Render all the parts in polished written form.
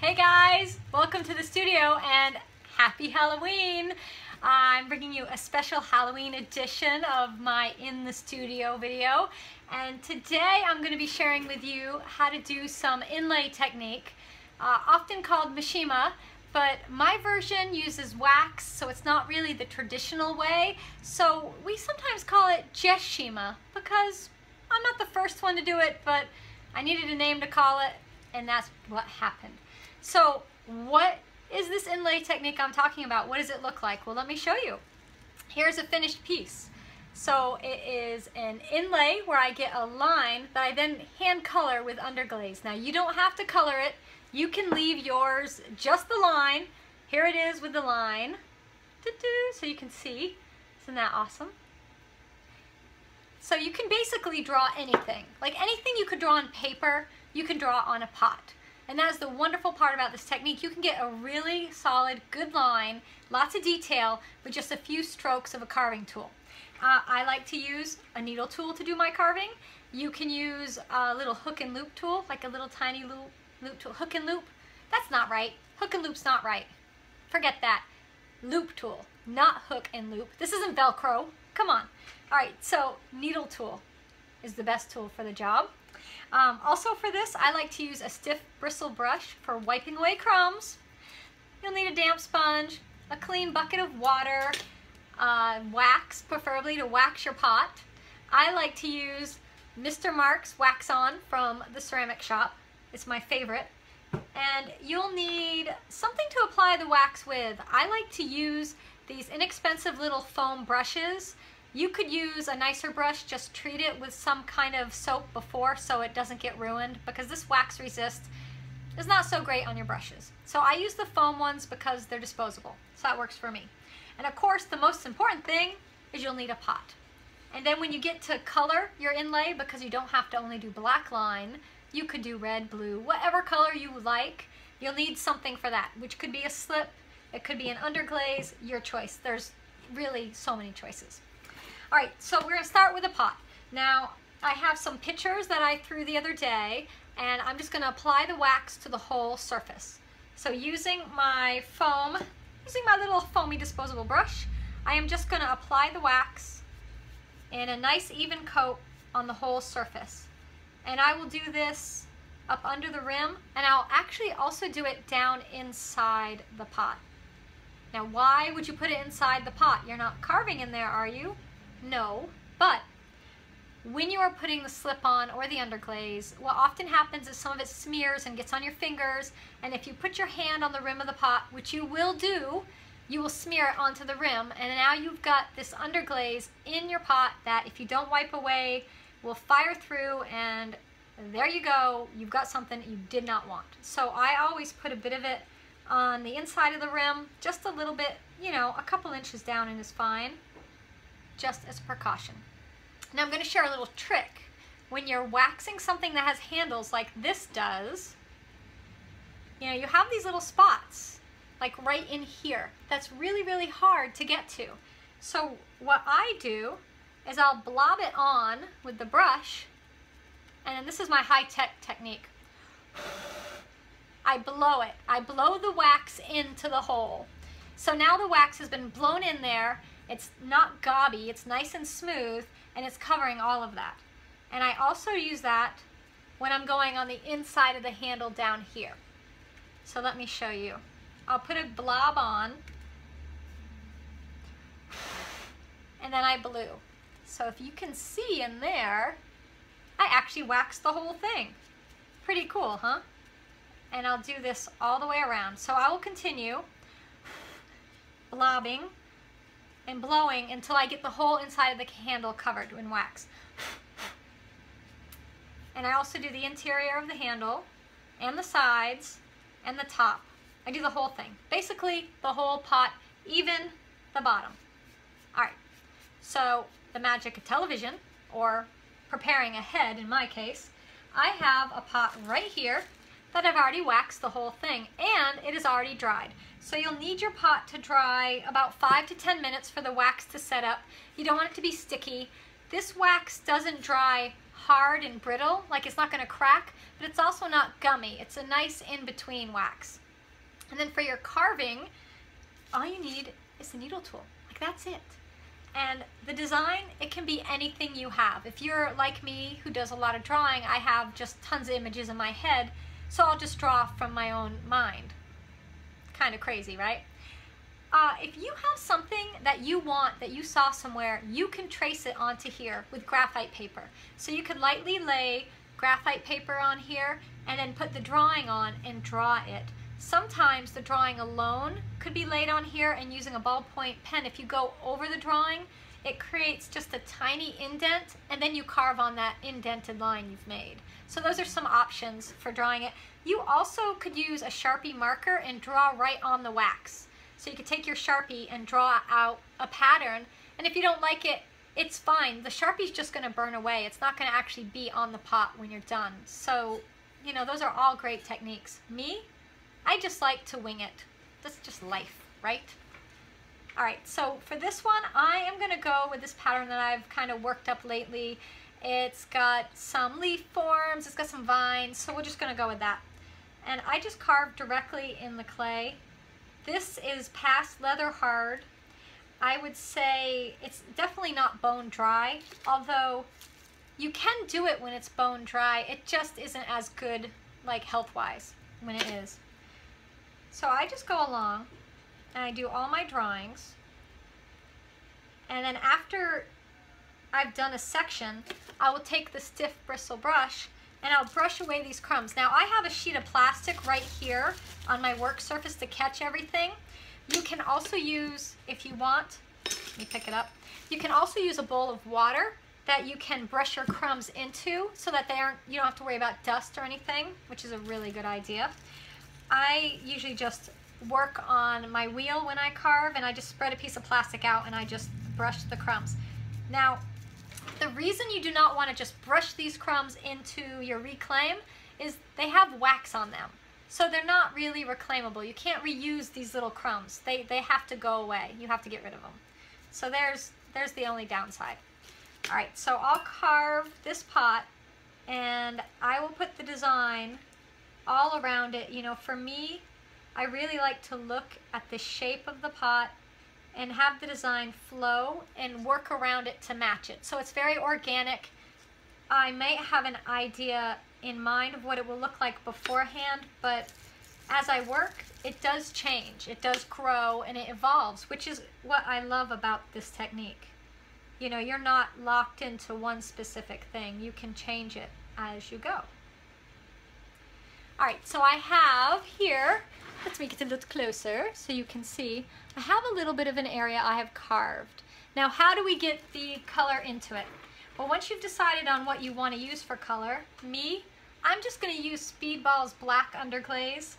Hey guys, welcome to the studio and happy Halloween. I'm bringing you a special Halloween edition of my In the Studio video, and today I'm going to be sharing with you how to do some inlay technique, often called Mishima, but my version uses wax, so it's not really the traditional way, so we sometimes call it Jesshima because I'm not the first one to do it, but I needed a name to call it, and that's what happened. So what is this inlay technique I'm talking about? What does it look like? Well, let me show you. Here's a finished piece. So it is an inlay where I get a line that I then hand color with Underglaze. Now you don't have to color it. You can leave yours just the line. Here it is with the line. So you can see. Isn't that awesome? So you can basically draw anything. Like anything you could draw on paper, you can draw on a pot. And that is the wonderful part about this technique. You can get a really solid, good line, lots of detail, with just a few strokes of a carving tool. I like to use a needle tool to do my carving. You can use a little hook and loop tool, like a little tiny loop tool. Hook and loop? That's not right. Hook and loop's not right. Forget that. Loop tool, not hook and loop. This isn't Velcro. Come on. All right, so needle tool is the best tool for the job. Also for this, I like to use a stiff bristle brush for wiping away crumbs. You'll need a damp sponge, a clean bucket of water, wax, preferably to wax your pot. I like to use Mr. Mark's Wax On from the ceramic shop. It's my favorite. And you'll need something to apply the wax with. I like to use these inexpensive little foam brushes. You could use a nicer brush, just treat it with some kind of soap before so it doesn't get ruined, because this wax resist is not so great on your brushes. So I use the foam ones because they're disposable, so that works for me. And of course, the most important thing is you'll need a pot. And then when you get to color your inlay, because you don't have to only do black line, you could do red, blue, whatever color you like, you'll need something for that, which could be a slip, it could be an underglaze, your choice. There's really so many choices. All right, so we're gonna start with a pot. Now, I have some pictures that I threw the other day, and I'm just gonna apply the wax to the whole surface. So using my foam, using my little foamy disposable brush, I am just gonna apply the wax in a nice even coat on the whole surface. And I will do this up under the rim, and I'll actually also do it down inside the pot. Now, why would you put it inside the pot? You're not carving in there, are you? No, but when you are putting the slip-on or the underglaze, what often happens is some of it smears and gets on your fingers, and if you put your hand on the rim of the pot, which you will do, you will smear it onto the rim, and now you've got this underglaze in your pot that, if you don't wipe away, will fire through, and there you go, you've got something you did not want. So I always put a bit of it on the inside of the rim, just a little bit, you know, a couple inches down, and is fine, just as a precaution. Now I'm going to share a little trick. When you're waxing something that has handles like this does, you know, you have these little spots, like right in here. That's really, really hard to get to. So what I do is I'll blob it on with the brush, and this is my high-tech technique. I blow it. I blow the wax into the hole. So now the wax has been blown in there. It's not gobby, it's nice and smooth, and it's covering all of that. And I also use that when I'm going on the inside of the handle down here. So let me show you. I'll put a blob on, and then I blew. So if you can see in there, I actually waxed the whole thing. Pretty cool, huh? And I'll do this all the way around. So I will continue blobbing and blowing until I get the whole inside of the handle covered in wax. And I also do the interior of the handle and the sides and the top. I do the whole thing. Basically the whole pot, even the bottom. All right, so the magic of television, or preparing ahead in my case, I have a pot right here that I've already waxed the whole thing, and it is already dried. So you'll need your pot to dry about 5 to 10 minutes for the wax to set up. You don't want it to be sticky. This wax doesn't dry hard and brittle, like it's not going to crack, but it's also not gummy. It's a nice in-between wax. And then for your carving, all you need is the needle tool. Like, that's it. And the design, it can be anything you have. If you're like me who does a lot of drawing, I have just tons of images in my head, so I'll just draw from my own mind. Kind of crazy, right? If you have something that you want, that you saw somewhere, you can trace it onto here with graphite paper. So you could lightly lay graphite paper on here and then put the drawing on and draw it. Sometimes the drawing alone could be laid on here, and using a ballpoint pen, if you go over the drawing, it creates just a tiny indent, and then you carve on that indented line you've made. So those are some options for drawing it. You also could use a Sharpie marker and draw right on the wax. So you could take your Sharpie and draw out a pattern, and if you don't like it, it's fine. The Sharpie's just going to burn away. It's not going to actually be on the pot when you're done. So, you know, those are all great techniques. Me, I just like to wing it. That's just life, right? All right, so for this one, I am going to go with this pattern that I've kind of worked up lately. It's got some leaf forms, it's got some vines, so we're just going to go with that. And I just carved directly in the clay. This is past leather hard. I would say it's definitely not bone dry, although you can do it when it's bone dry. It just isn't as good, like health-wise, when it is. So I just go along and I do all my drawings, and then after I've done a section, I will take the stiff bristle brush and I'll brush away these crumbs. Now I have a sheet of plastic right here on my work surface to catch everything. You can also use, if you want, let me pick it up, you can also use a bowl of water that you can brush your crumbs into so that you don't have to worry about dust or anything, which is a really good idea. I usually just work on my wheel when I carve, and I just spread a piece of plastic out and I just brush the crumbs. Now, the reason you do not want to just brush these crumbs into your reclaim is they have wax on them. So they're not really reclaimable. You can't reuse these little crumbs. They have to go away. You have to get rid of them. So there's the only downside. All right, so I'll carve this pot and I will put the design all around it. You know, for me, I really like to look at the shape of the pot and have the design flow and work around it to match it. So it's very organic. I may have an idea in mind of what it will look like beforehand, but as I work, it does change, it does grow, and it evolves, which is what I love about this technique. You know, you're not locked into one specific thing. You can change it as you go. All right, so I have here, let's make it a little closer so you can see, I have a little bit of an area I have carved. Now, how do we get the color into it? Well, once you've decided on what you want to use for color, I'm just going to use Speedball's black underglaze.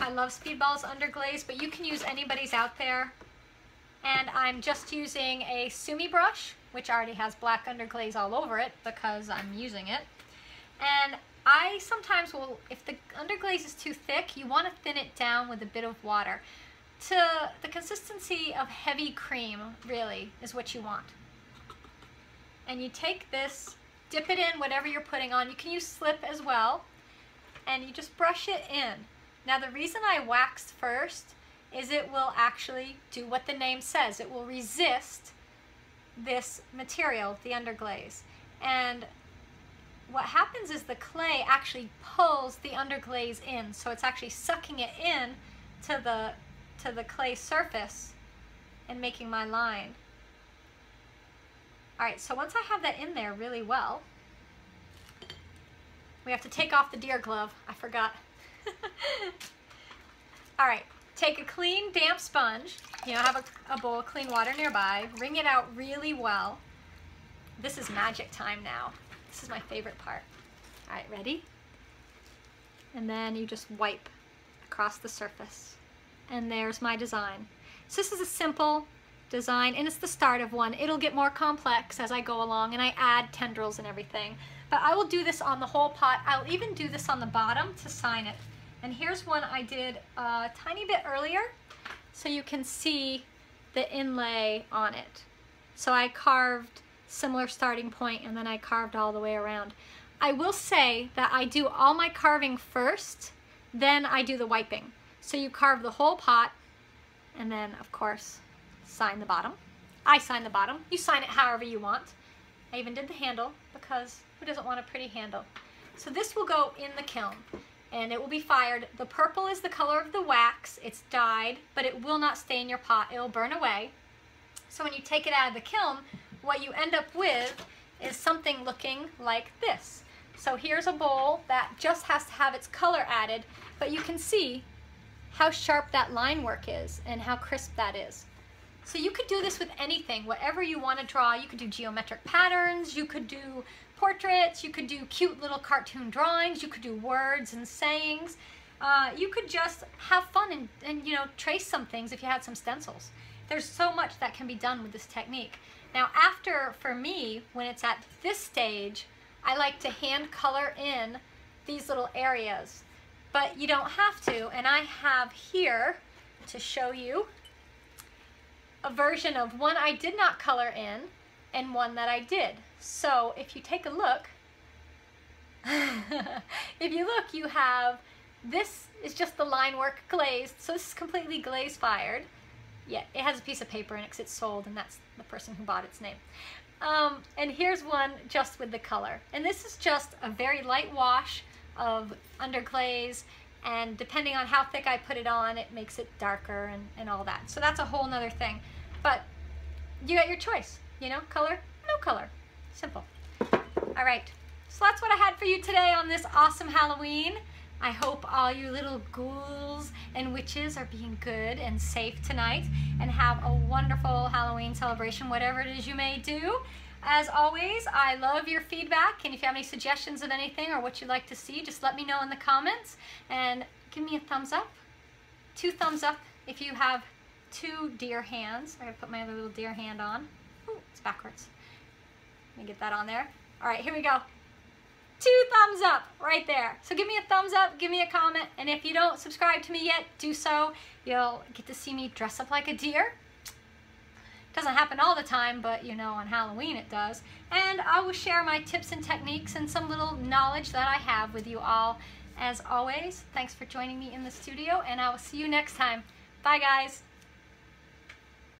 I love Speedball's underglaze, but you can use anybody's out there. And I'm just using a sumi brush, which already has black underglaze all over it because I'm using it. And I sometimes will, if the underglaze is too thick, you want to thin it down with a bit of water. To the consistency of heavy cream, really, is what you want. And you take this, dip it in whatever you're putting on. You can use slip as well. And you just brush it in. Now the reason I wax first is it will actually do what the name says. It will resist this material, the underglaze. And what happens is the clay actually pulls the underglaze in, so it's actually sucking it in to the clay surface and making my line. All right, so once I have that in there really well, we have to take off the deer glove. I forgot. All right, take a clean, damp sponge. You know, have a bowl of clean water nearby. Wring it out really well. This is magic time now. This is my favorite part. All right, ready? And then you just wipe across the surface. And there's my design. So this is a simple design, and it's the start of one. It'll get more complex as I go along, and I add tendrils and everything. But I will do this on the whole pot. I'll even do this on the bottom to sign it. And here's one I did a tiny bit earlier, so you can see the inlay on it. So I carved similar starting point, and then I carved all the way around. I will say that I do all my carving first, then I do the wiping. So you carve the whole pot, and then of course sign the bottom. I sign the bottom. You sign it however you want. I even did the handle because who doesn't want a pretty handle? So this will go in the kiln and it will be fired. The purple is the color of the wax. It's dyed, but it will not stay in your pot. It will burn away. So when you take it out of the kiln, what you end up with is something looking like this. So here's a bowl that just has to have its color added, but you can see how sharp that line work is and how crisp that is. So you could do this with anything, whatever you want to draw. You could do geometric patterns, you could do portraits, you could do cute little cartoon drawings, you could do words and sayings. You could just have fun and you know, trace some things if you had some stencils. There's so much that can be done with this technique. Now after, for me, when it's at this stage, I like to hand color in these little areas, but you don't have to, and I have here to show you a version of one I did not color in and one that I did. So if you take a look, you have, this is just the line work glazed, so this is completely glaze fired. Yeah, it has a piece of paper in it because it's sold and that's the person who bought its name. And here's one just with the color. And this is just a very light wash of Underglaze, and depending on how thick I put it on, it makes it darker and all that. So that's a whole nother thing. But you got your choice, you know, color, no color, simple. All right, so that's what I had for you today on this awesome Halloween. I hope all you little ghouls and witches are being good and safe tonight and have a wonderful Halloween celebration, whatever it is you may do. As always, I love your feedback, and if you have any suggestions of anything or what you'd like to see, just let me know in the comments and give me a thumbs up. 2 thumbs up if you have 2 deer hands. I gotta put my other little deer hand on. Ooh, it's backwards. Let me get that on there. All right, here we go. 2 thumbs up right there. So give me a thumbs up, give me a comment, and if you don't subscribe to me yet, do so. You'll get to see me dress up like a deer. Doesn't happen all the time, but you know, on Halloween it does. And I will share my tips and techniques and some little knowledge that I have with you all. As always, thanks for joining me in the studio, and I will see you next time. Bye guys.